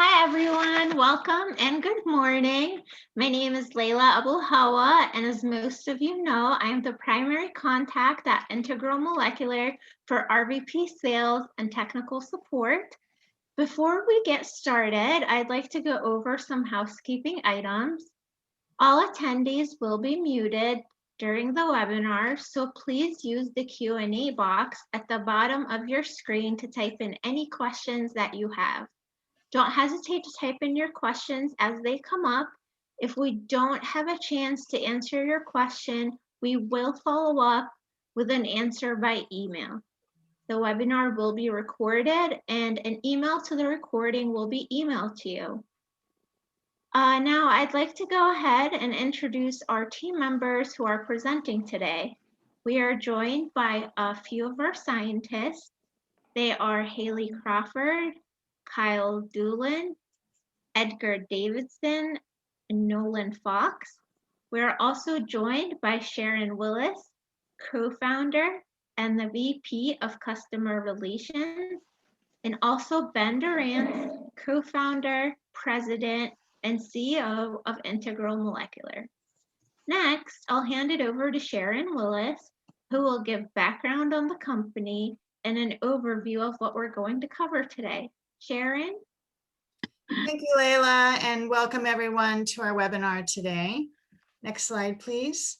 Hi everyone, welcome and good morning. My name is Layla Abulhawa, and as most of you know, I am the primary contact at Integral Molecular for RVP sales and technical support. Before we get started, I'd like to go over some housekeeping items. All attendees will be muted during the webinar, so please use the Q&A box at the bottom of your screen to type in any questions that you have. Don't hesitate to type in your questions as they come up. If we don't have a chance to answer your question, we will follow up with an answer by email. The webinar will be recorded and an email to the recording will be emailed to you. Now I'd like to go ahead and introduce our team members who are presenting today. We are joined by a few of our scientists. They are Hayley Crawford, Kyle Doolin, Edgar Davidson, and Nolan Fox. We are also joined by Sharon Willis, co-founder and the VP of Customer Relations, and also Ben Durant, co-founder, president, and CEO of Integral Molecular. Next, I'll hand it over to Sharon Willis, who will give background on the company and an overview of what we're going to cover today. Sharon? Thank you, Layla, and welcome everyone to our webinar today. Next slide, please.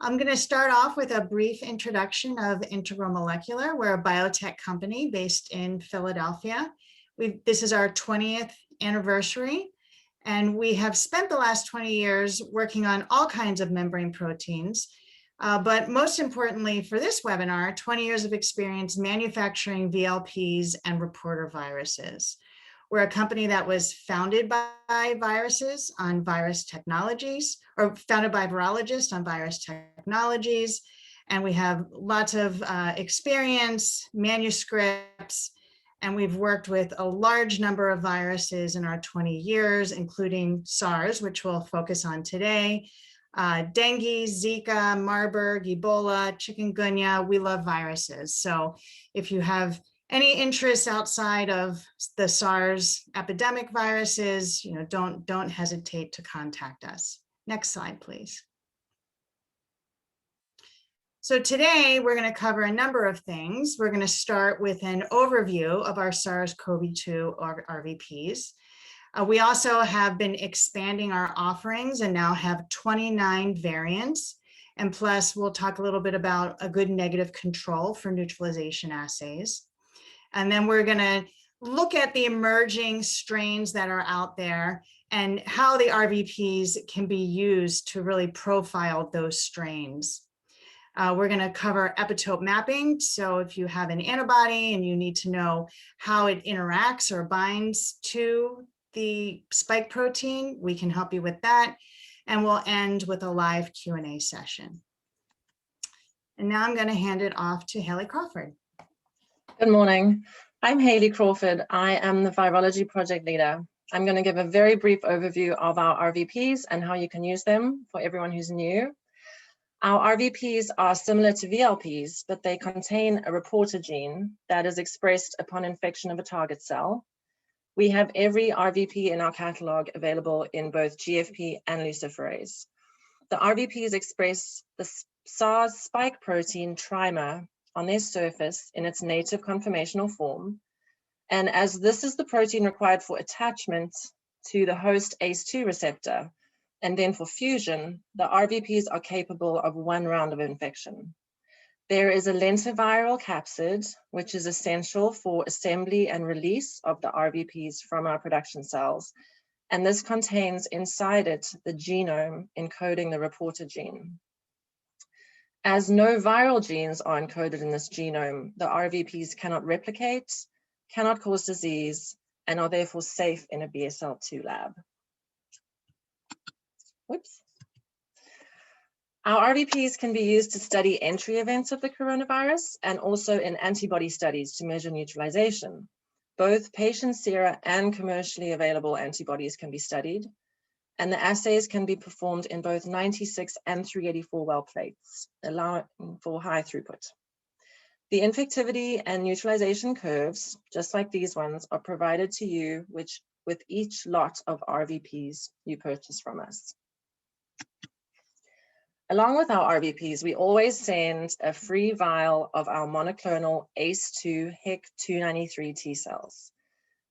I'm going to start off with a brief introduction of Integral Molecular. We're a biotech company based in Philadelphia. This is our 20th anniversary, and we have spent the last 20 years working on all kinds of membrane proteins. But most importantly for this webinar, 20 years of experience manufacturing VLPs and reporter viruses. We're a company that was founded by viruses on virus technologies, or founded by virologists on virus technologies. And we have lots of experience, manuscripts, and we've worked with a large number of viruses in our 20 years, including SARS, which we'll focus on today, dengue, Zika, Marburg, Ebola, chikungunya. We love viruses. So if you have any interest outside of the SARS epidemic viruses, don't hesitate to contact us. Next slide, please. So today we're going to cover a number of things. We're going to start with an overview of our SARS-CoV-2 RVPs. We also have been expanding our offerings and now have 29 variants. And plus, we'll talk a little bit about a good negative control for neutralization assays. And then we're going to look at the emerging strains that are out there and how the RVPs can be used to really profile those strains. We're going to cover epitope mapping. So if you have an antibody and you need to know how it interacts or binds to the spike protein, we can help you with that. And we'll end with a live Q&A session. And now I'm going to hand it off to Hayley Crawford. Good morning. I'm Hayley Crawford. I am the virology project leader. I'm going to give a very brief overview of our RVPs and how you can use them for everyone who's new. Our RVPs are similar to VLPs, but they contain a reporter gene that is expressed upon infection of a target cell. We have every RVP in our catalog available in both GFP and Luciferase. The RVPs express the SARS spike protein trimer on their surface in its native conformational form. And as this is the protein required for attachment to the host ACE2 receptor, and then for fusion, the RVPs are capable of one round of infection. There is a lentiviral capsid, which is essential for assembly and release of the RVPs from our production cells. And this contains inside it the genome encoding the reporter gene. As no viral genes are encoded in this genome, the RVPs cannot replicate, cannot cause disease, and are therefore safe in a BSL-2 lab. Whoops. Our RVPs can be used to study entry events of the coronavirus and also in antibody studies to measure neutralization. Both patient sera and commercially available antibodies can be studied, and the assays can be performed in both 96 and 384 well plates, allowing for high throughput. The infectivity and neutralization curves, just like these ones, are provided to you with each lot of RVPs you purchase from us. Along with our RVPs, we always send a free vial of our monoclonal ACE2 HEC293 T cells.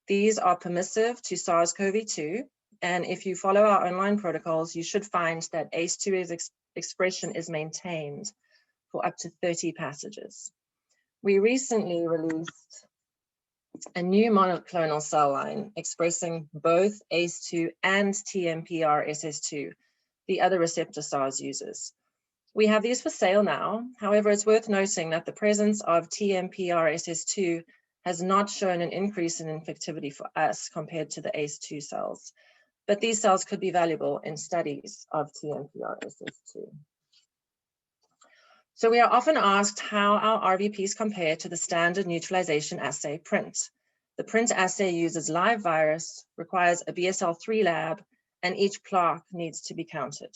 These are permissive to SARS-CoV-2, and if you follow our online protocols, you should find that ACE2 expression is maintained for up to 30 passages. We recently released a new monoclonal cell line expressing both ACE2 and TMPRSS2, the other receptor SARS uses. We have these for sale now. However, it's worth noting that the presence of TMPRSS2 has not shown an increase in infectivity for us compared to the ACE2 cells, but these cells could be valuable in studies of TMPRSS2. So we are often asked how our RVPs compare to the standard neutralization assay PRINT. The PRINT assay uses live virus, requires a BSL-3 lab, and each plaque needs to be counted.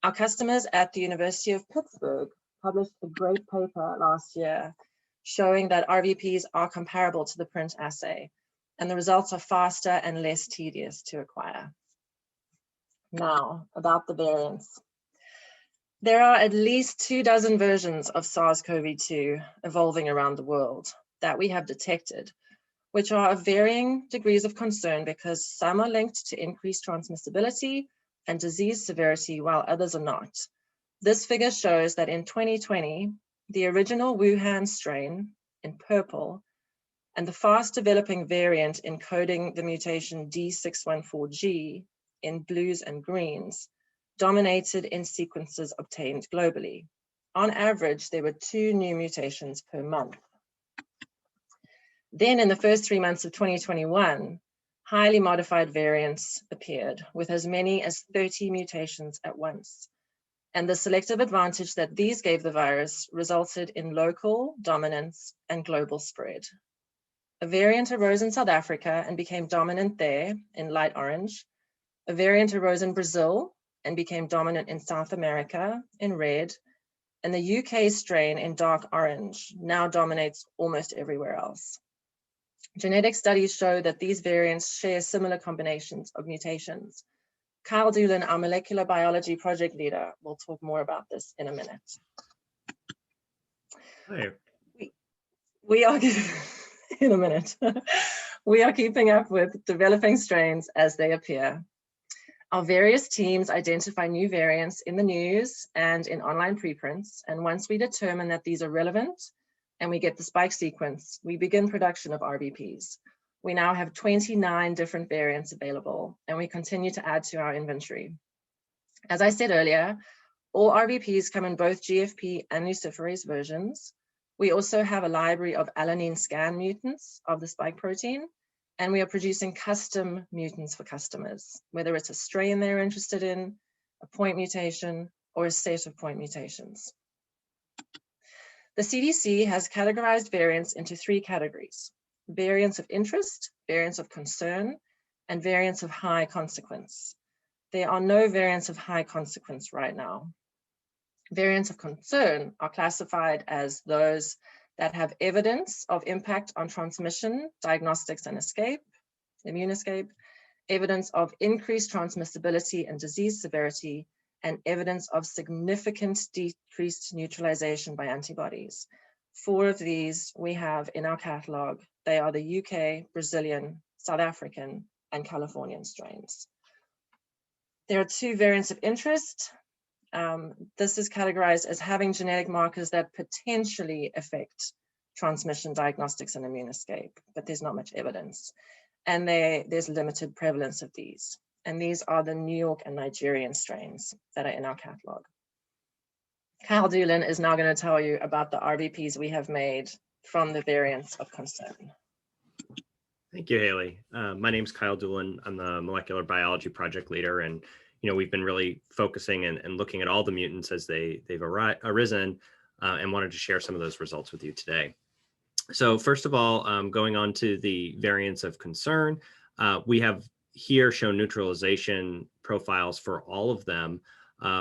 Our customers at the University of Pittsburgh published a great paper last year showing that RVPs are comparable to the PRINT assay, and the results are faster and less tedious to acquire. Now, about the variants. There are at least 24 versions of SARS-CoV-2 evolving around the world that we have detected, which are of varying degrees of concern because some are linked to increased transmissibility and disease severity while others are not. This figure shows that in 2020, the original Wuhan strain in purple and the fast developing variant encoding the mutation D614G in blues and greens dominated in sequences obtained globally. On average, there were 2 new mutations per month. Then in the first 3 months of 2021, highly modified variants appeared with as many as 30 mutations at once. And the selective advantage that these gave the virus resulted in local dominance and global spread. A variant arose in South Africa and became dominant there in light orange. A variant arose in Brazil and became dominant in South America in red. And the UK strain in dark orange now dominates almost everywhere else. Genetic studies show that these variants share similar combinations of mutations. Kyle Doolin, our molecular biology project leader, will talk more about this in a minute. Hi. We are in a minute. We are keeping up with developing strains as they appear. Our various teams identify new variants in the news and in online preprints, and once we determine that these are relevant and we get the spike sequence, we begin production of RVPs. We now have 29 different variants available, and we continue to add to our inventory. As I said earlier, all RVPs come in both GFP and Luciferase versions. We also have a library of alanine scan mutants of the spike protein, and we are producing custom mutants for customers, whether it's a strain they're interested in, a point mutation, or a set of point mutations. The CDC has categorized variants into 3 categories: variants of interest, variants of concern, and variants of high consequence. There are no variants of high consequence right now. Variants of concern are classified as those that have evidence of impact on transmission, diagnostics, and immune escape, evidence of increased transmissibility and disease severity, and evidence of significant decreased neutralization by antibodies. 4 of these we have in our catalog. They are the UK, Brazilian, South African, and Californian strains. There are 2 variants of interest. This is categorized as having genetic markers that potentially affect transmission, diagnostics, and immune escape, but there's not much evidence. And there's limited prevalence of these. And these are the New York and Nigerian strains that are in our catalog. Kyle Doolin is now going to tell you about the RVPs we have made from the variants of concern. Thank you, Hayley. My name is Kyle Doolin. I'm the molecular biology project leader, and we've been really focusing and looking at all the mutants as they've arisen, and wanted to share some of those results with you today. So first of all, going on to the variants of concern, we have here shown neutralization profiles for all of them.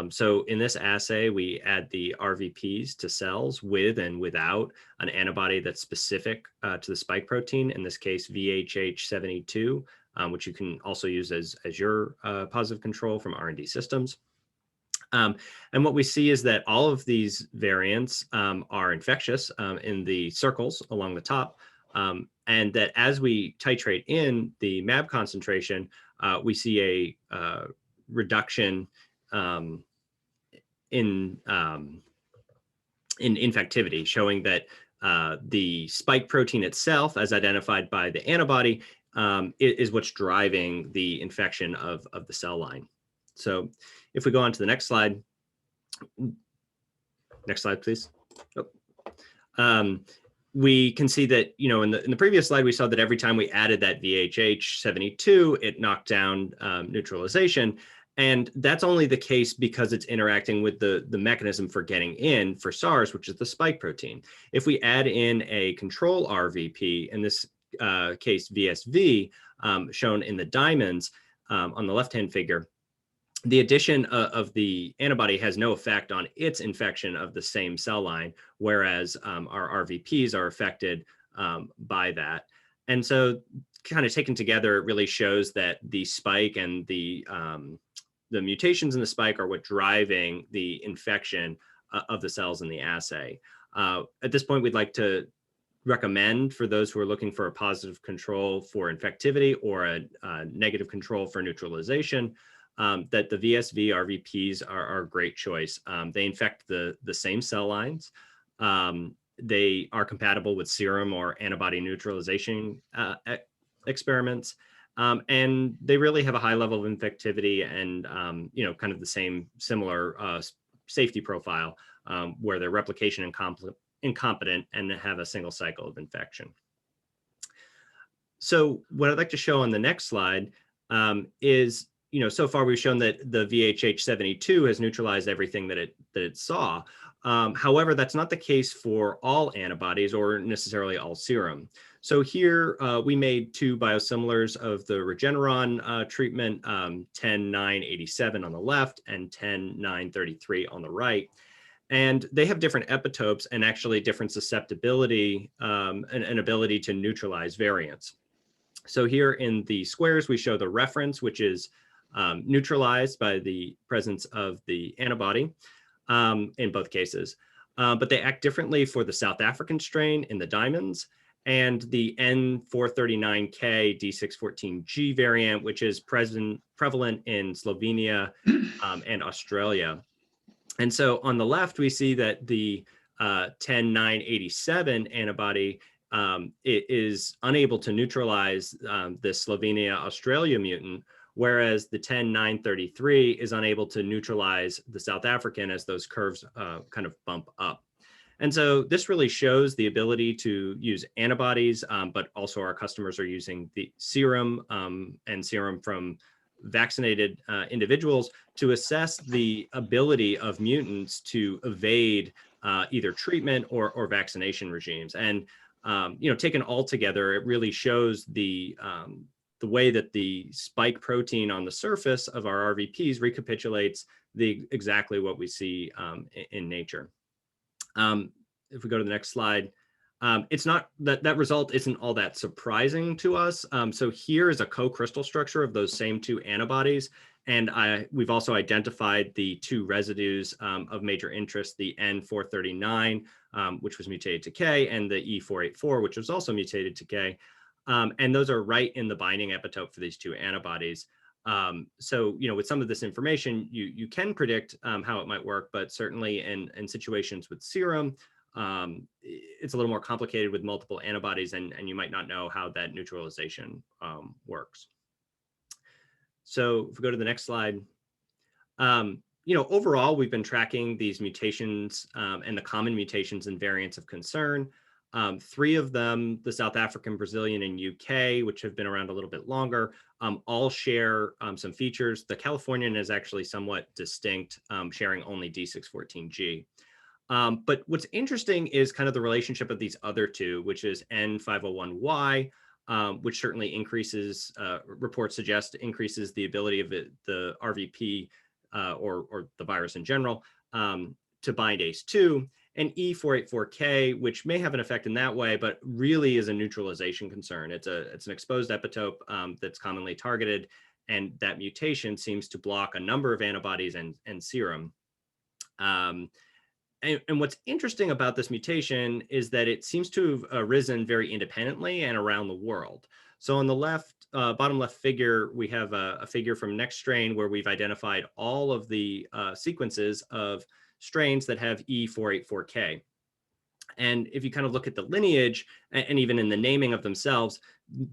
So in this assay, we add the RVPs to cells with and without an antibody that's specific to the spike protein, in this case, VHH72, which you can also use as your positive control from R&D systems. And what we see is that all of these variants are infectious in the circles along the top, and that as we titrate in the MAB concentration, we see a reduction in infectivity, showing that the spike protein itself, as identified by the antibody, is what's driving the infection of the cell line. So if we go on to the next slide, please. Oh. We can see that, in the previous slide, we saw that every time we added that VHH72, it knocked down neutralization. And that's only the case because it's interacting with the mechanism for getting in for SARS, which is the spike protein. If we add in a control RVP, in this case VSV, shown in the diamonds on the left-hand figure, the addition of the antibody has no effect on its infection of the same cell line, whereas our RVPs are affected by that. And so kind of taken together, it really shows that the spike and the mutations in the spike are what driving the infection of the cells in the assay. At this point, we'd like to recommend for those who are looking for a positive control for infectivity or a negative control for neutralization, that the VSV RVPs are a great choice. They infect the same cell lines. They are compatible with serum or antibody neutralization experiments. And they really have a high level of infectivity and, kind of the same similar safety profile where they're replication incompetent and have a single cycle of infection. So what I'd like to show on the next slide is, so far we've shown that the VHH72 has neutralized everything that it saw. However, that's not the case for all antibodies or necessarily all serum. So here we made two biosimilars of the Regeneron treatment, 10987 on the left and 10933 on the right. And they have different epitopes and actually different susceptibility and ability to neutralize variants. So here in the squares, we show the reference, which is neutralized by the presence of the antibody in both cases. But they act differently for the South African strain in the diamonds and the N439K D614G variant, which is prevalent in Slovenia and Australia. And so on the left, we see that the 10987 antibody is unable to neutralize the Slovenia-Australia mutant, whereas the 10933 is unable to neutralize the South African as those curves kind of bump up. And so this really shows the ability to use antibodies, but also our customers are using the serum and serum from vaccinated individuals to assess the ability of mutants to evade either treatment or vaccination regimes. And taken all together, it really shows the way that the spike protein on the surface of our RVPs recapitulates exactly what we see in nature. If we go to the next slide, it's not that result isn't all that surprising to us. So here is a co-crystal structure of those same two antibodies. And we've also identified the two residues of major interest, the N439, which was mutated to K, and the E484, which was also mutated to K. And those are right in the binding epitope for these two antibodies. So, with some of this information, you can predict how it might work, but certainly in situations with serum, it's a little more complicated with multiple antibodies, and you might not know how that neutralization works. So if we go to the next slide, overall, we've been tracking these mutations and the common mutations and variants of concern. 3 of them, the South African, Brazilian, and UK, which have been around a little bit longer, all share some features. The Californian is actually somewhat distinct, sharing only D614G. But what's interesting is kind of the relationship of these other two, which is N501Y, which certainly increases, reports suggest increases the ability of the RVP or the virus in general, to bind ACE2, and E484K, which may have an effect in that way, but really is a neutralization concern. It's an exposed epitope that's commonly targeted, and that mutation seems to block a number of antibodies and serum. And what's interesting about this mutation is that it seems to have arisen very independently and around the world. So on the left, bottom left figure, we have a figure from Next Strain where we've identified all of the sequences of strains that have E484K. And if you kind of look at the lineage and even in the naming of themselves,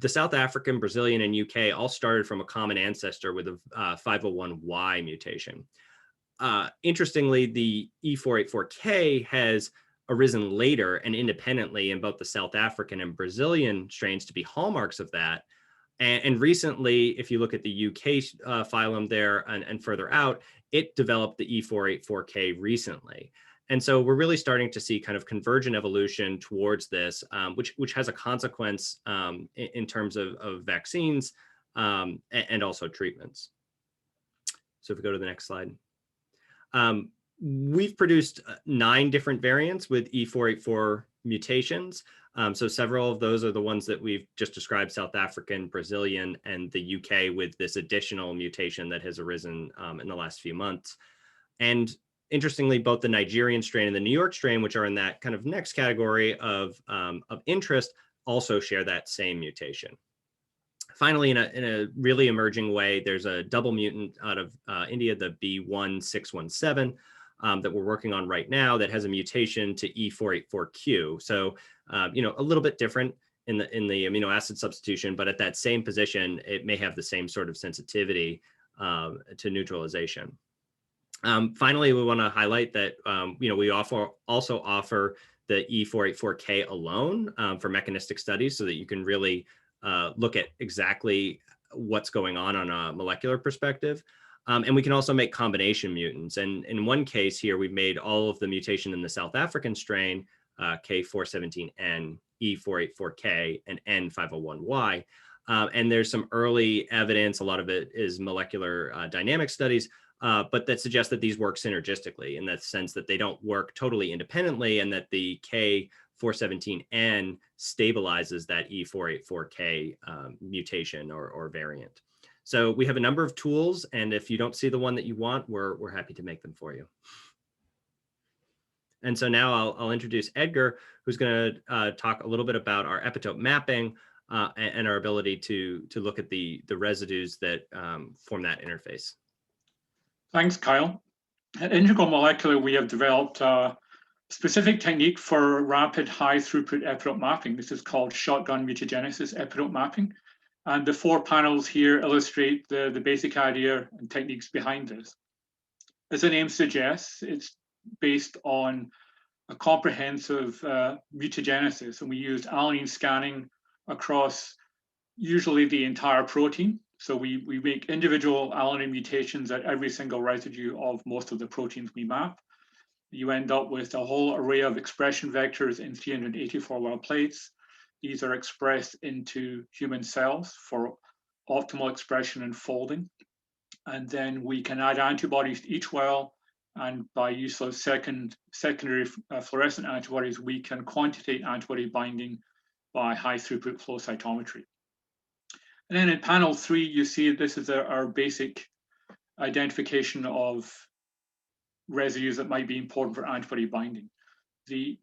the South African, Brazilian, and UK all started from a common ancestor with a 501Y mutation. Interestingly, the E484K has arisen later and independently in both the South African and Brazilian strains to be hallmarks of that. And recently, if you look at the UK phylum there and further out, it developed the E484K recently. And so we're really starting to see kind of convergent evolution towards this, which has a consequence in terms of vaccines and also treatments. So if we go to the next slide. We've produced 9 different variants with E484 mutations. So several of those are the ones that we've just described, South African, Brazilian, and the UK with this additional mutation that has arisen in the last few months. And interestingly, both the Nigerian strain and the New York strain, which are in that kind of next category of interest, also share that same mutation. Finally, in a really emerging way, there's a double mutant out of India, the B1617, that we're working on right now that has a mutation to E484Q. So, a little bit different in the amino acid substitution, but at that same position, it may have the same sort of sensitivity to neutralization. Finally, we want to highlight that we also offer the E484K alone for mechanistic studies, so that you can really look at exactly what's going on a molecular perspective. And we can also make combination mutants. And in one case here, we've made all of the mutation in the South African strain, K417N, E484K, and N501Y. And there's some early evidence, a lot of it is molecular dynamic studies, but that suggests that these work synergistically in the sense that they don't work totally independently, and that the K417N stabilizes that E484K mutation or variant. So we have a number of tools, and if you don't see the one that you want, we're happy to make them for you. And so now I'll introduce Edgar, who's going to talk a little bit about our epitope mapping and our ability to look at the residues that form that interface. Thanks, Kyle. At Integral Molecular, we have developed a specific technique for rapid high throughput epitope mapping. This is called shotgun mutagenesis epitope mapping. And the 4 panels here illustrate the basic idea and techniques behind this. As the name suggests, it's based on a comprehensive mutagenesis, and we used alanine scanning across usually the entire protein. So we make individual alanine mutations at every single residue of most of the proteins we map. You end up with a whole array of expression vectors in 384 well plates. These are expressed into human cells for optimal expression and folding. And then we can add antibodies to each well, and by use of secondary fluorescent antibodies, we can quantitate antibody binding by high throughput flow cytometry. And then in panel 3, you see this is our basic identification of residues that might be important for antibody binding.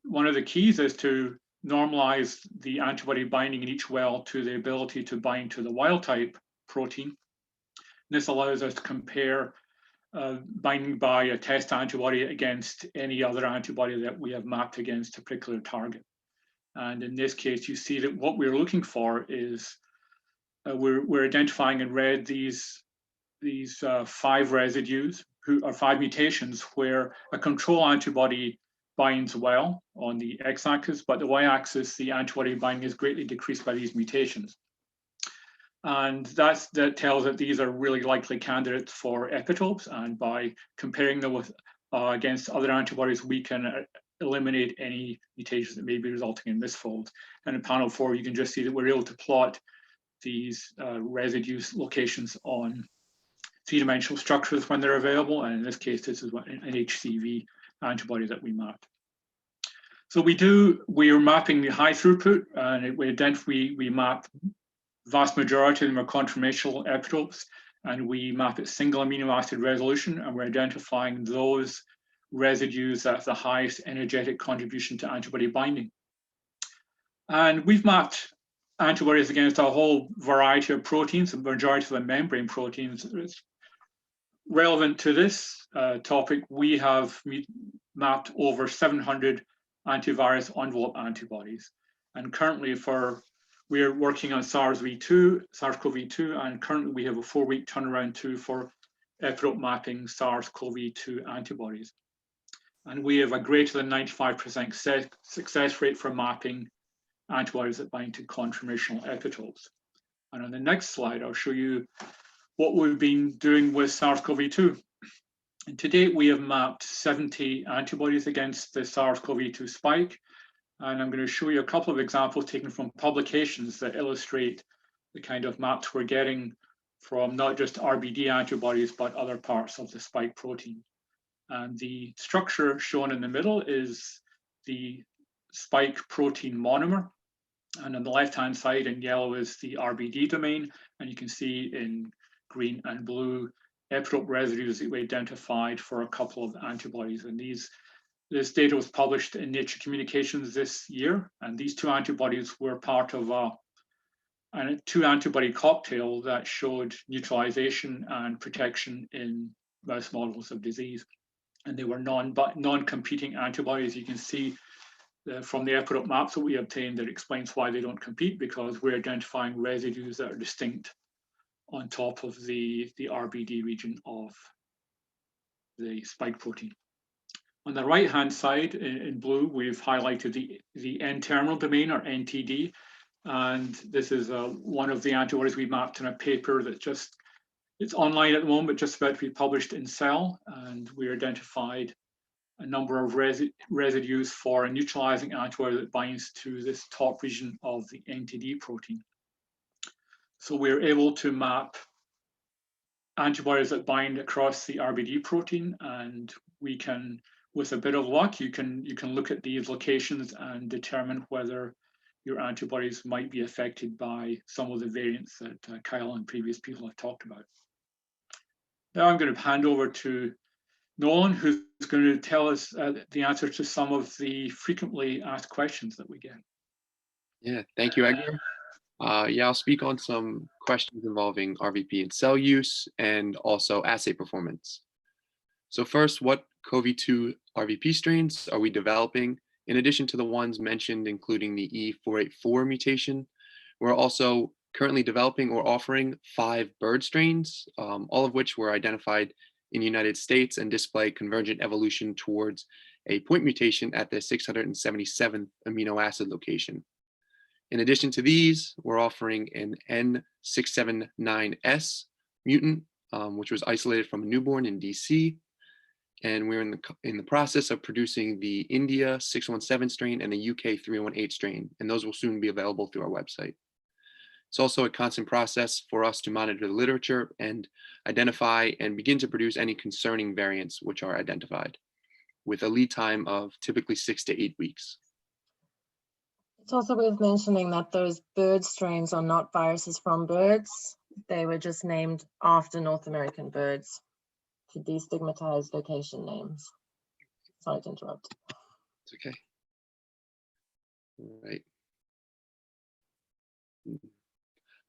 One of the keys is to normalize the antibody binding in each well to the ability to bind to the wild type protein. This allows us to compare binding by a test antibody against any other antibody that we have mapped against a particular target. And in this case, you see that what we're looking for is we're identifying in red these 5 residues, or 5 mutations, where a control antibody binds well on the x-axis, but the y-axis, the antibody binding is greatly decreased by these mutations. And that tells that these are really likely candidates for epitopes, and by comparing them with against other antibodies, we can eliminate any mutations that may be resulting in misfolds. And in panel 4, you can just see that we're able to plot these residues locations on three-dimensional structures when they're available. And in this case, this is an HCV antibody that we mapped. So we are mapping the high throughput, and we map vast majority of them are conformational epitopes, and we map at single amino acid resolution, and we're identifying those residues that have the highest energetic contribution to antibody binding. And we've mapped antibodies against a whole variety of proteins, the majority of them membrane proteins. Relevant to this topic, we have mapped over 700 antivirus envelope antibodies. And currently we are working on SARS-CoV-2, and currently we have a 4-week turnaround for epitope mapping SARS-CoV-2 antibodies. And we have a greater than 95% success rate for mapping antibodies that bind to conformational epitopes. And on the next slide, I'll show you what we've been doing with SARS-CoV-2. And to date, we have mapped 70 antibodies against the SARS-CoV-2 spike. And I'm going to show you a couple of examples taken from publications that illustrate the kind of maps we're getting from not just RBD antibodies, but other parts of the spike protein. And the structure shown in the middle is the spike protein monomer. And on the left-hand side in yellow is the RBD domain. And you can see in green and blue epitope residues that we identified for a couple of antibodies. And this data was published in Nature Communications this year. And these two antibodies were part of a two-antibody cocktail that showed neutralization and protection in mouse models of disease. And they were non-competing antibodies. You can see from the epitope maps that we obtained that explains why they don't compete, because we're identifying residues that are distinct on top of the RBD region of the spike protein. On the right-hand side in blue, we've highlighted the N-terminal domain, or NTD. And this is one of the antibodies we mapped in a paper that it's online at the moment, just about to be published in Cell. And we identified a number of residues for a neutralizing antibody that binds to this top region of the NTD protein. So we're able to map antibodies that bind across the RBD protein, and we can, with a bit of luck, you can look at these locations and determine whether your antibodies might be affected by some of the variants that Kyle and previous people have talked about. Now I'm going to hand over to Nolan, who's going to tell us the answer to some of the frequently asked questions that we get. Yeah, thank you, Edgar. Yeah, I'll speak on some questions involving RVP and cell use and also assay performance. So first, what CoV-2 RVP strains are we developing? In addition to the ones mentioned, including the E484 mutation, we're also currently developing or offering 5 bird strains, all of which were identified in the United States and display convergent evolution towards a point mutation at the 677th amino acid location. In addition to these, we're offering an N679S mutant, which was isolated from a newborn in DC. And we're in the process of producing the India 617 strain and the UK 318 strain, and those will soon be available through our website. It's also a constant process for us to monitor the literature and identify and begin to produce any concerning variants which are identified, with a lead time of typically 6 to 8 weeks. It's also worth mentioning that those bird strains are not viruses from birds. They were just named after North American birds to destigmatize location names. Sorry to interrupt. It's okay. All right.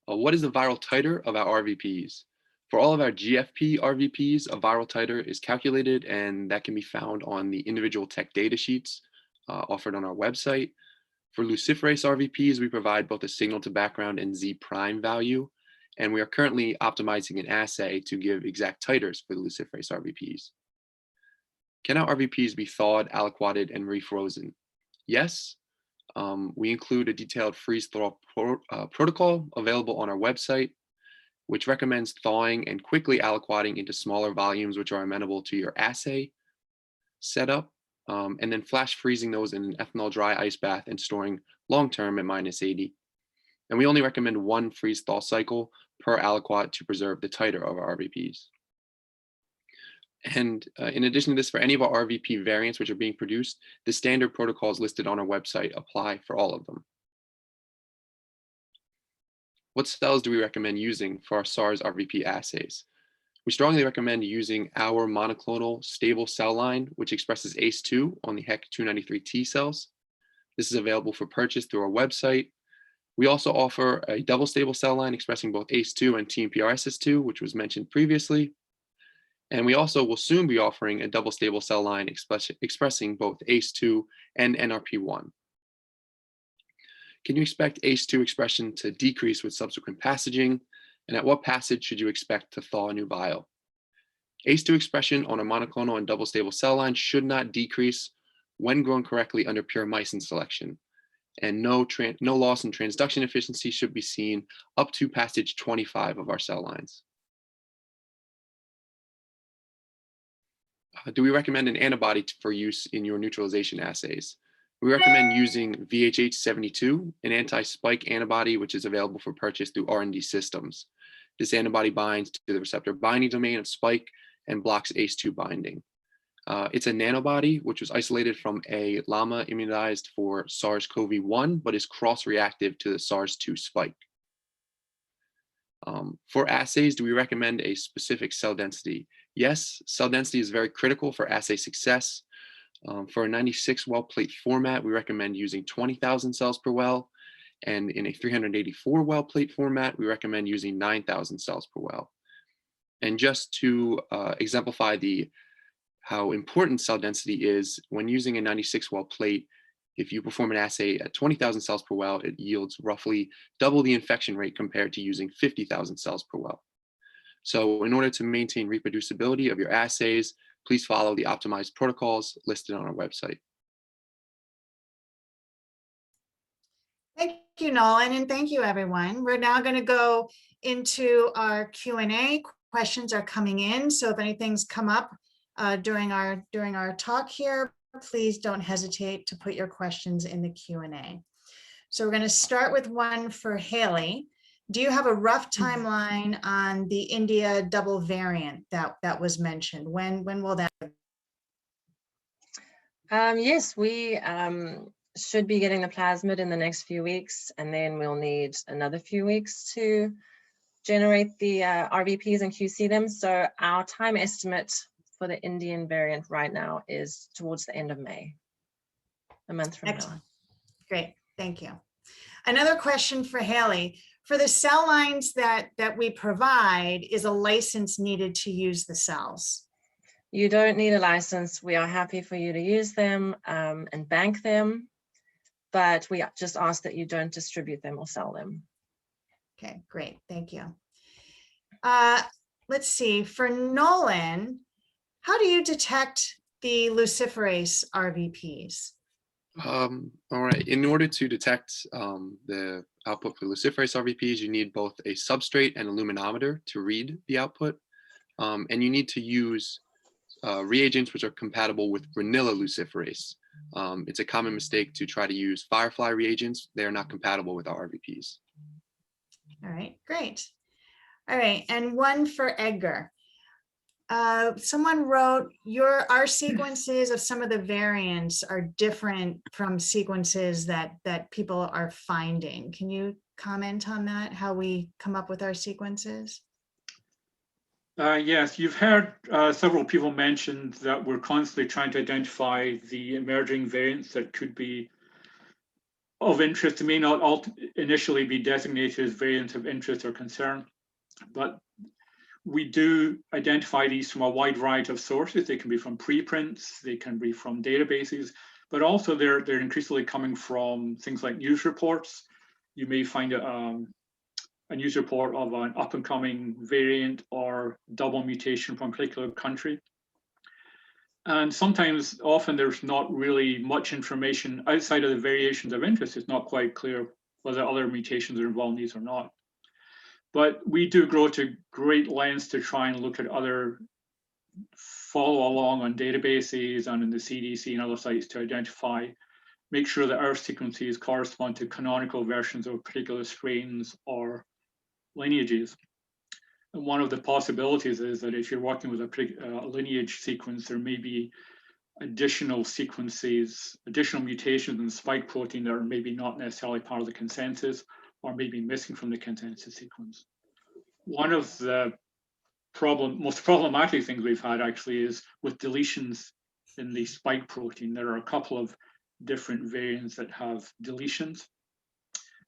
What is the viral titer of our RVPs? For all of our GFP RVPs, a viral titer is calculated, and that can be found on the individual tech data sheets offered on our website. For Luciferase RVPs, we provide both a signal to background and Z prime value, and we are currently optimizing an assay to give exact titers for the Luciferase RVPs. Can our RVPs be thawed, aliquoted, and refrozen? Yes. We include a detailed freeze-thaw protocol available on our website, which recommends thawing and quickly aliquoting into smaller volumes which are amenable to your assay setup, and then flash freezing those in an ethanol dry ice bath and storing long-term at -80. And we only recommend 1 freeze-thaw cycle per aliquot to preserve the titer of our RVPs. And in addition to this, for any of our RVP variants which are being produced, the standard protocols listed on our website apply for all of them. What cells do we recommend using for our SARS RVP assays? We strongly recommend using our monoclonal stable cell line, which expresses ACE2 on the HEC293 T cells. This is available for purchase through our website. We also offer a double stable cell line expressing both ACE2 and TMPRSS2, which was mentioned previously. And we also will soon be offering a double stable cell line expressing both ACE2 and NRP1. Can you expect ACE2 expression to decrease with subsequent passaging? And at what passage should you expect to thaw a new vial? ACE2 expression on a monoclonal and double stable cell line should not decrease when grown correctly under pure mycin selection. And no loss in transduction efficiency should be seen up to passage 25 of our cell lines. Do we recommend an antibody for use in your neutralization assays? We recommend using VHH72, an anti-spike antibody, which is available for purchase through R&D systems. This antibody binds to the receptor binding domain of spike and blocks ACE2 binding. It's a nanobody, which was isolated from a llama immunized for SARS-CoV-1, but is cross-reactive to the SARS-2 spike. For assays, do we recommend a specific cell density? Yes, cell density is very critical for assay success. For a 96 well plate format, we recommend using 20,000 cells per well. And in a 384 well plate format, we recommend using 9,000 cells per well. And just to exemplify how important cell density is, when using a 96 well plate, if you perform an assay at 20,000 cells per well, it yields roughly double the infection rate compared to using 50,000 cells per well. So in order to maintain reproducibility of your assays, please follow the optimized protocols listed on our website. Thank you, Nolan, and thank you, everyone. We're now going to go into our Q&A. Questions are coming in, so if anything's come up during our talk here, please don't hesitate to put your questions in the Q&A. So we're going to start with one for Hayley. Do you have a rough timeline on the India double variant that was mentioned? When will that? Yes, we should be getting the plasmid in the next few weeks, and then we'll need another few weeks to generate the RVPs and QC them. So our time estimate for the Indian variant right now is towards the end of May, a month from Excellent. now. Great, thank you. Another question for Hayley. For the cell lines that we provide, is a license needed to use the cells? You don't need a license. We are happy for you to use them and bank them, but we just ask that you don't distribute them or sell them. Okay, great, thank you. Let's see, for Nolan, how do you detect the Luciferase RVPs? All right, in order to detect the output for Luciferase RVPs, you need both a substrate and a luminometer to read the output. And you need to use reagents which are compatible with vanilla luciferase. It's a common mistake to try to use Firefly reagents. They are not compatible with our RVPs. All right, great. All right, and one for Edgar. Someone wrote, our sequences of some of the variants are different from sequences that people are finding. Can you comment on that, how we come up with our sequences? Yes, you've heard several people mention that we're constantly trying to identify the emerging variants that could be of interest. It may not all initially be designated as variants of interest or concern, but we do identify these from a wide variety of sources. They can be from preprints, they can be from databases, but also they're increasingly coming from things like news reports. You may find a news report of an up-and-coming variant or double mutation from a particular country. And sometimes, often, there's not really much information outside of the variations of interest. It's not quite clear whether other mutations are involved in these or not. But we do go to great lengths to try and look at other follow along on databases and in the CDC and other sites to identify, make sure that our sequences correspond to canonical versions of particular strains or lineages. one of the possibilities is that if you're working with a lineage sequence, there may be additional sequences, additional mutations in the spike protein that are maybe not necessarily part of the consensus or maybe missing from the consensus sequence. One of the most problematic things we've had actually is with deletions in the spike protein. There are a couple of different variants that have deletions.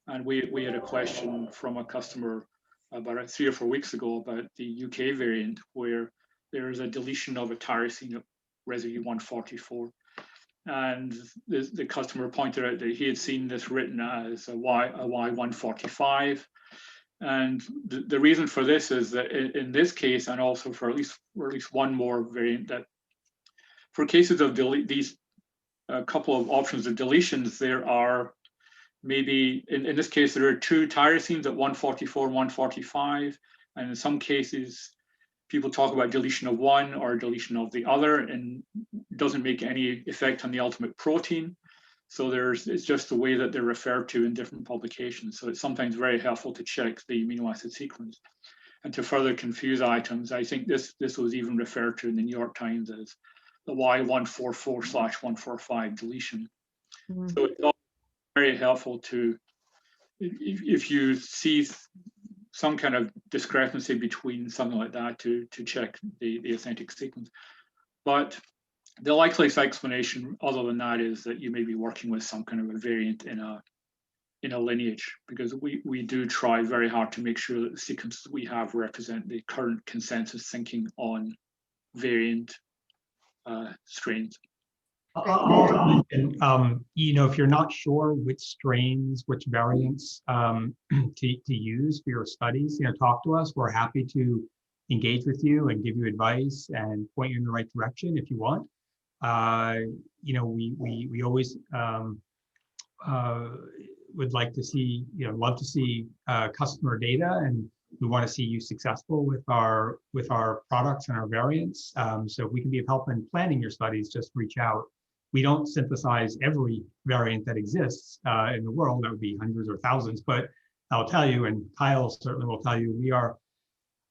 And we had a question from a customer about 3 or 4 weeks ago about the UK variant, where there is a deletion of a tyrosine residue 144. And the customer pointed out that he had seen this written as a Y145. And the reason for this is that in this case, and also for at least one more variant, that for cases of these couple of options of deletions, there are maybe, in this case, there are 2 tyrosines at 144 and 145. And in some cases, people talk about deletion of one or deletion of the other, and it doesn't make any effect on the ultimate protein. So it's just the way that they're referred to in different publications. So it's sometimes very helpful to check the amino acid sequence. And to further confuse items, I think this was even referred to in the New York Times as the Y144/145 deletion. Mm-hmm. So it's all very helpful to, if you see some kind of discrepancy between something like that, to check the authentic sequence. But the likeliest explanation other than that is that you may be working with some kind of a variant in a lineage, because we do try very hard to make sure that the sequences we have represent the current consensus thinking on variant strains. I'll mention, if you're not sure which strains, which variants to use for your studies, talk to us. We're happy to engage with you and give you advice and point you in the right direction if you want. We always would like to see, love to see customer data, and we want to see you successful with our products and our variants. So if we can be of help in planning your studies, just reach out. We don't synthesize every variant that exists in the world. That would be hundreds or thousands, but I'll tell you, and Kyle certainly will tell you, we are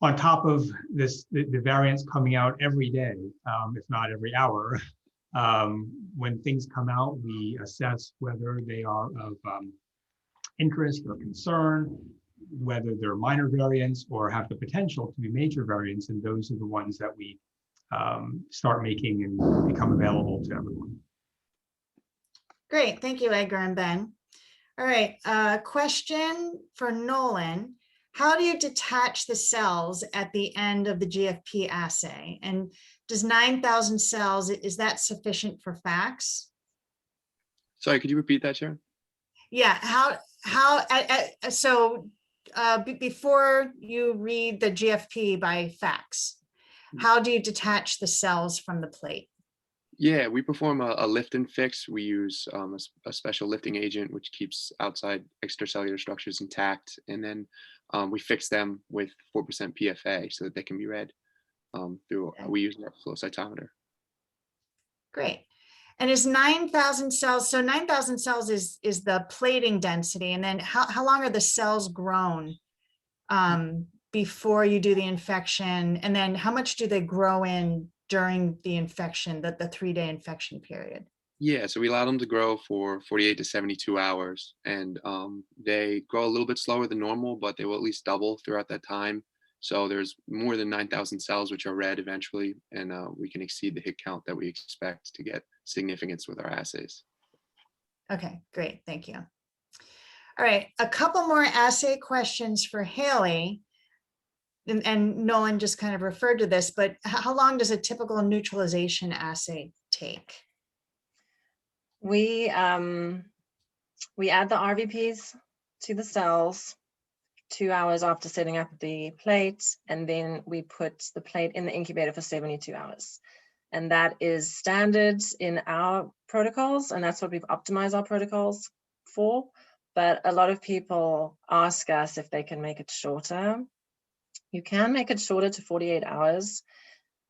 on top of this, the variants coming out every day, if not every hour. When things come out, we assess whether they are of interest or concern, whether they're minor variants or have the potential to be major variants, and those are the ones that we start making and become available to everyone. Great, thank you, Edgar and Ben. All right, question for Nolan. How do you detach the cells at the end of the GFP assay? And does 9,000 cells, is that sufficient for FACS? Sorry, could you repeat that, Sharon? Yeah, before you read the GFP by FACS, how do you detach the cells from the plate? Yeah, we perform a lift and fix. We use a special lifting agent which keeps outside extracellular structures intact, and then we fix them with 4% PFA so that they can be read through. We use our flow cytometer. Great. And is 9,000 cells? So 9,000 cells is the plating density, and then how long are the cells grown before you do the infection, and then how much do they grow in during the infection, the 3-day infection period? Yeah, so we allow them to grow for 48 to 72 hours, and they grow a little bit slower than normal, but they will at least double throughout that time. So there's more than 9,000 cells which are read eventually, and we can exceed the hit count that we expect to get significance with our assays. Okay, great, thank you. All right, a couple more assay questions for Hayley. And Nolan just kind of referred to this, but how long does a typical neutralization assay take? We add the RVPs to the cells 2 hours after setting up the plate, and then we put the plate in the incubator for 72 hours. And that is standard in our protocols, and that's what we've optimized our protocols for. But a lot of people ask us if they can make it shorter. You can make it shorter to 48 hours,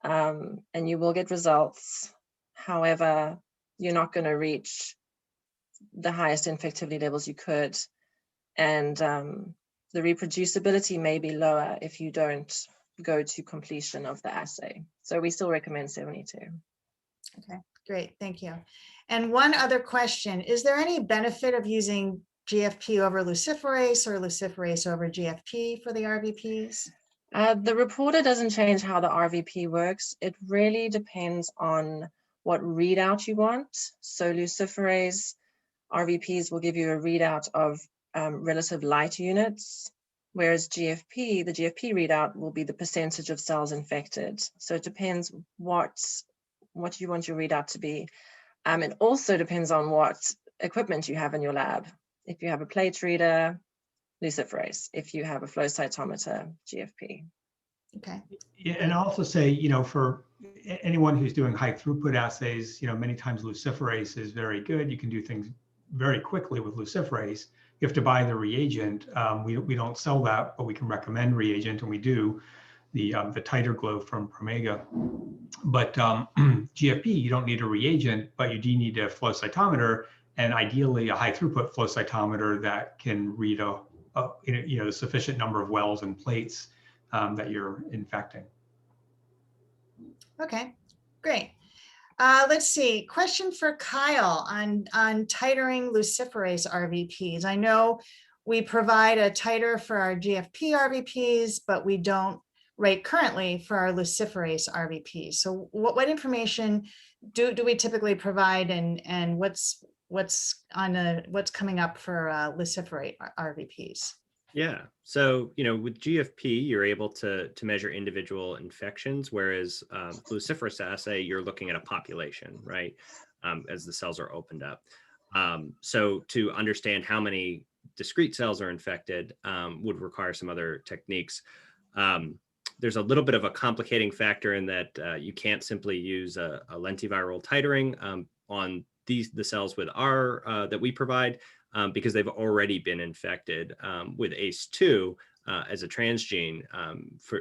and you will get results. However, you're not going to reach the highest infectivity levels you could. And the reproducibility may be lower if you don't go to completion of the assay. So we still recommend 72. Okay, great, thank you. And one other question, is there any benefit of using GFP over luciferase or luciferase over GFP for the RVPs? The reporter doesn't change how the RVP works. It really depends on what readout you want. So luciferase RVPs will give you a readout of relative light units, whereas the GFP readout will be the percentage of cells infected. So it depends what you want your readout to be. It also depends on what equipment you have in your lab. If you have a plate reader, luciferase. If you have a flow cytometer, GFP. Okay. Yeah, and I'll also say, for anyone who's doing high throughput assays, many times luciferase is very good. You can do things very quickly with luciferase. You have to buy the reagent. We don't sell that, but we can recommend reagent, and we do the Titer glow from Promega. But GFP, you don't need a reagent, but you do need a flow cytometer, and ideally a high throughput flow cytometer that can read a sufficient number of wells and plates that you're infecting. Okay, great. Let's see, question for Kyle on titering luciferase RVPs. I know we provide a titer for our GFP RVPs, but we don't right currently for our luciferase RVPs. So what information do we typically provide, and what's coming up for luciferase RVPs? Yeah, so with GFP, you're able to measure individual infections, whereas luciferase assay, you're looking at a population, right? As the cells are opened up. So to understand how many discrete cells are infected would require some other techniques. There's a little bit of a complicating factor in that you can't simply use a lentiviral titering on the cells with that we provide. Because they've already been infected with ACE2 as a transgene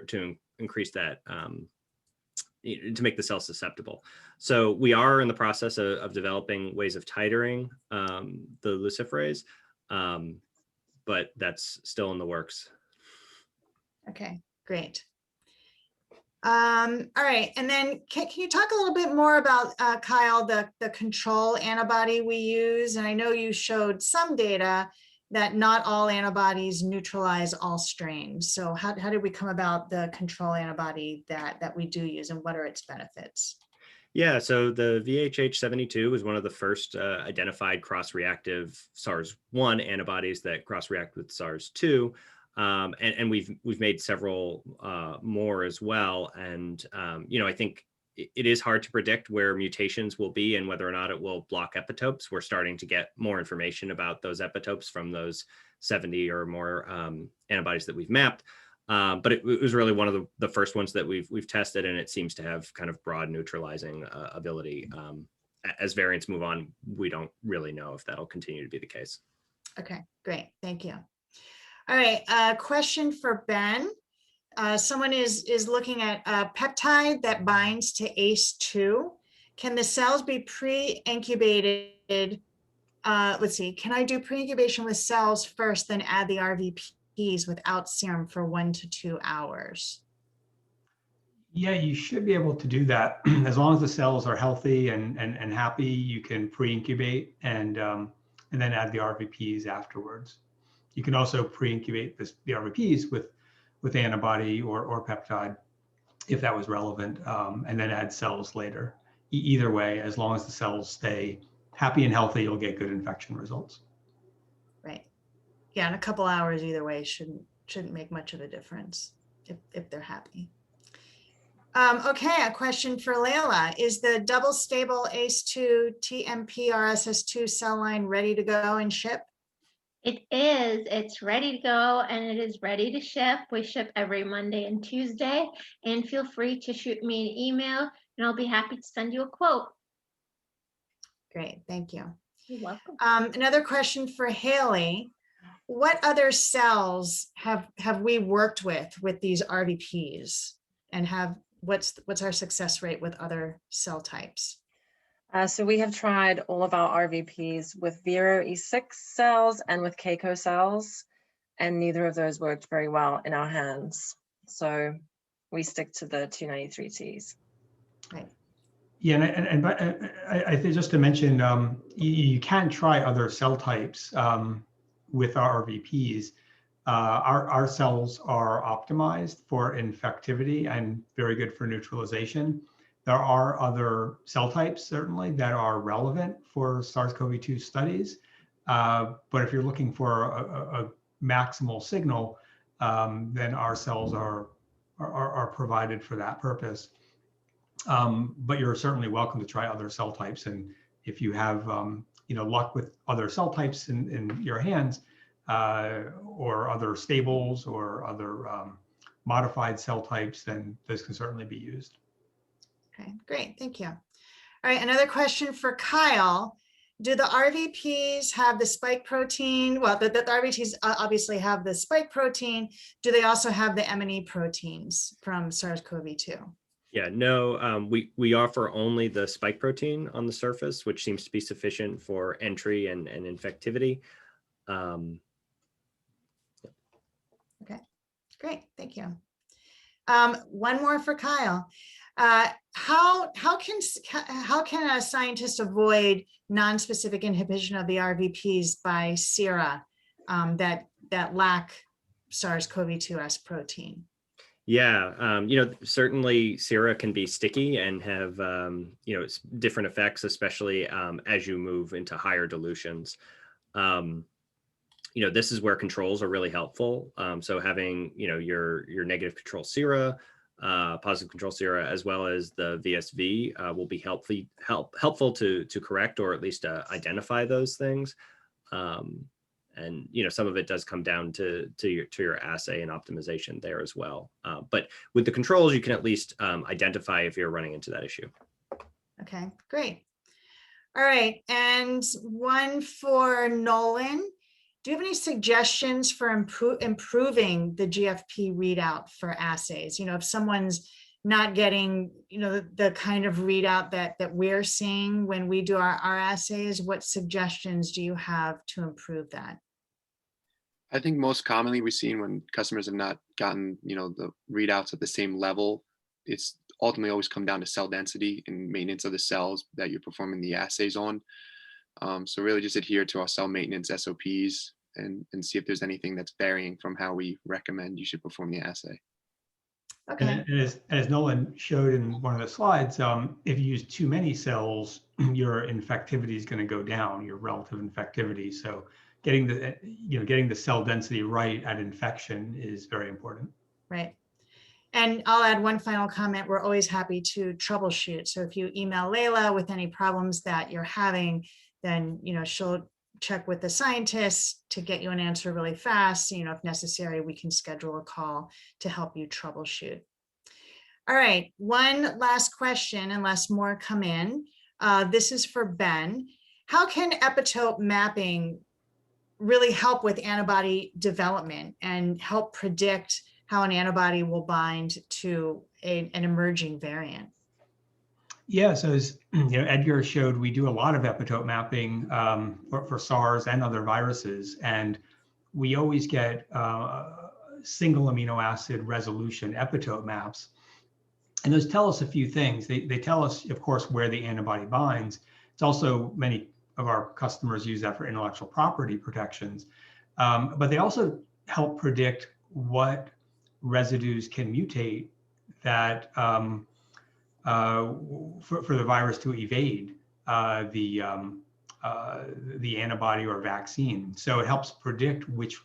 to increase that, to make the cell susceptible. So we are in the process of developing ways of titering the luciferase, but that's still in the works. Okay, great. All right, and then can you talk a little bit more about, Kyle, the control antibody we use? And I know you showed some data that not all antibodies neutralize all strains. So how did we come about the control antibody that we do use, and what are its benefits? Yeah, so the VHH72 was one of the first identified cross-reactive SARS-1 antibodies that cross-react with SARS-2. And we've made several more as well. And, I think it is hard to predict where mutations will be and whether or not it will block epitopes. We're starting to get more information about those epitopes from those 70 or more antibodies that we've mapped. But it was really one of the first ones that we've tested, and it seems to have kind of broad neutralizing ability. As variants move on, we don't really know if that'll continue to be the case. Okay, great, thank you. All right, question for Ben. Someone is looking at a peptide that binds to ACE2. Can the cells be pre-incubated? Let's see, can I do pre-incubation with cells first, then add the RVPs without serum for 1 to 2 hours? Yeah, you should be able to do that. As long as the cells are healthy and happy, you can pre-incubate and then add the RVPs afterwards. You can also pre-incubate the RVPs with antibody or peptide, if that was relevant, and then add cells later. Either way, as long as the cells stay happy and healthy, you'll get good infection results. Right. Yeah, in a couple hours either way shouldn't make much of a difference if they're happy. Okay, a question for Layla. Is the double stable ACE2 TMP RSS2 cell line ready to go and ship? It is. It's ready to go, and it is ready to ship. We ship every Monday and Tuesday, and feel free to shoot me an email, and I'll be happy to send you a quote. Great, thank you. You're welcome. Another question for Hayley. What other cells have we worked with these RVPs, and what's our success rate with other cell types? So we have tried all of our RVPs with Vero E6 cells and with Keiko cells, and neither of those worked very well in our hands. So we stick to the 293Ts. Right. Yeah, and I think just to mention, you can try other cell types with our RVPs. Our cells are optimized for infectivity and very good for neutralization. There are other cell types, certainly, that are relevant for SARS-CoV-2 studies. But if you're looking for a maximal signal, then our cells are provided for that purpose. But you're certainly welcome to try other cell types. And if you have luck with other cell types in your hands, or other stables or other modified cell types, then those can certainly be used. Okay, great, thank you. All right, another question for Kyle. Do the RVPs have the spike protein? Well, the RVPs obviously have the spike protein. Do they also have the M&E proteins from SARS-CoV-2? Yeah, no, we offer only the spike protein on the surface, which seems to be sufficient for entry and infectivity. Okay, great, thank you. One more for Kyle. How can a scientist avoid non-specific inhibition of the RVPs by sera that lack SARS-CoV-2 protein? Yeah, certainly sera can be sticky and have different effects, especially as you move into higher dilutions. This is where controls are really helpful. So having your negative control sera, positive control sera, as well as the VSV will be helpful to correct or at least identify those things. And some of it does come down to your assay and optimization there as well. But with the controls, you can at least identify if you're running into that issue. Okay, great. All right, and one for Nolan. Do you have any suggestions for improving the GFP readout for assays? If someone's not getting, the kind of readout that we're seeing when we do our assays, what suggestions do you have to improve that? I think most commonly we've seen when customers have not gotten, the readouts at the same level, it's ultimately always come down to cell density and maintenance of the cells that you're performing the assays on. So really just adhere to our cell maintenance SOPs and see if there's anything that's varying from how we recommend you should perform the assay. Okay. And as Nolan showed in one of the slides, if you use too many cells, your infectivity is going to go down, your relative infectivity. So getting the cell density right at infection is very important. Right. And I'll add one final comment. We're always happy to troubleshoot. So if you email Layla with any problems that you're having, then she'll check with the scientists to get you an answer really fast. If necessary, we can schedule a call to help you troubleshoot. All right, one last question, unless more come in. This is for Ben. How can epitope mapping really help with antibody development and help predict how an antibody will bind to an emerging variant? Yeah, so as Edgar showed, we do a lot of epitope mapping for SARS and other viruses, and we always get single amino acid resolution epitope maps. And those tell us a few things. They tell us, of course, where the antibody binds. It's also, many of our customers use that for intellectual property protections, but they also help predict what residues can mutate that for the virus to evade the antibody or vaccine. So it helps predict which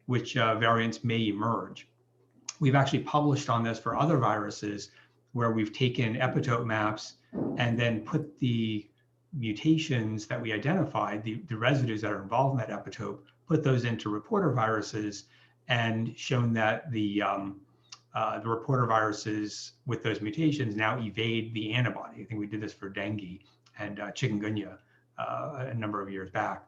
variants may emerge. We've actually published on this for other viruses where we've taken epitope maps and then put the mutations that we identified, the residues that are involved in that epitope, put those into reporter viruses and shown that the reporter viruses with those mutations now evade the antibody. I think we did this for dengue and chikungunya a number of years back.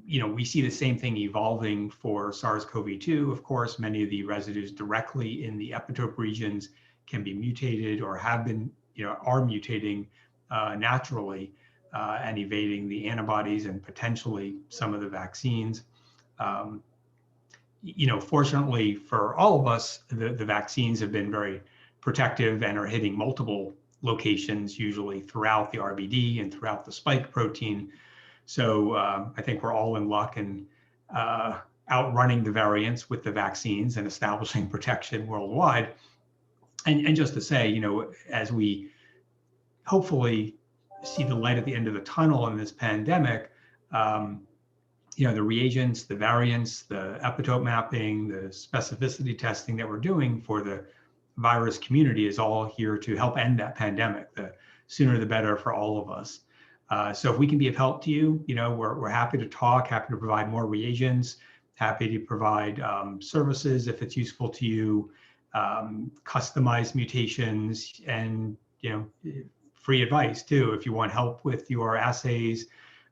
We see the same thing evolving for SARS-CoV-2. Of course, many of the residues directly in the epitope regions can be mutated or have been, are mutating naturally and evading the antibodies and potentially some of the vaccines. fortunately for all of us, the vaccines have been very protective and are hitting multiple locations, usually throughout the RBD and throughout the spike protein. So I think we're all in luck and outrunning the variants with the vaccines and establishing protection worldwide. And just to say, as we hopefully see the light at the end of the tunnel in this pandemic, the reagents, the variants, the epitope mapping, the specificity testing that we're doing for the virus community is all here to help end that pandemic. The sooner the better for all of us. So if we can be of help to you, we're happy to talk, happy to provide more reagents, happy to provide services if it's useful to you, customized mutations, and free advice too if you want help with your assays,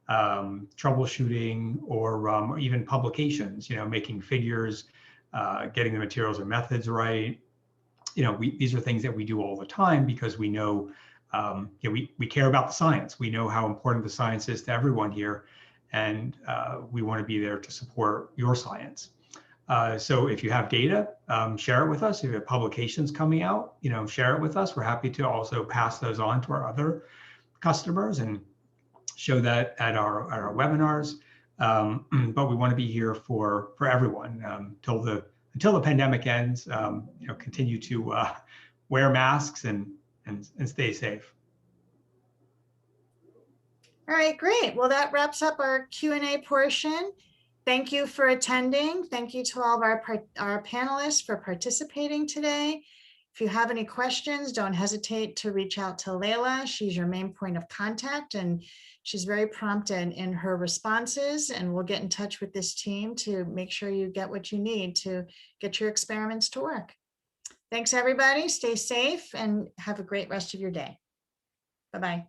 troubleshooting, or even publications. Making figures, getting the materials or methods right. These are things that we do all the time because we know we care about the science. We know how important the science is to everyone here, and we want to be there to support your science. So if you have data, share it with us. If you have publications coming out, share it with us. We're happy to also pass those on to our other customers and show that at our webinars. But we want to be here for everyone until the pandemic ends. Continue to wear masks and stay safe. All right, great. Well, that wraps up our Q&A portion. Thank you for attending. Thank you to all of our panelists for participating today. If you have any questions, don't hesitate to reach out to Layla. She's your main point of contact, and she's very prompt in her responses, and we'll get in touch with this team to make sure you get what you need to get your experiments to work. Thanks, everybody. Stay safe and have a great rest of your day. Bye-bye.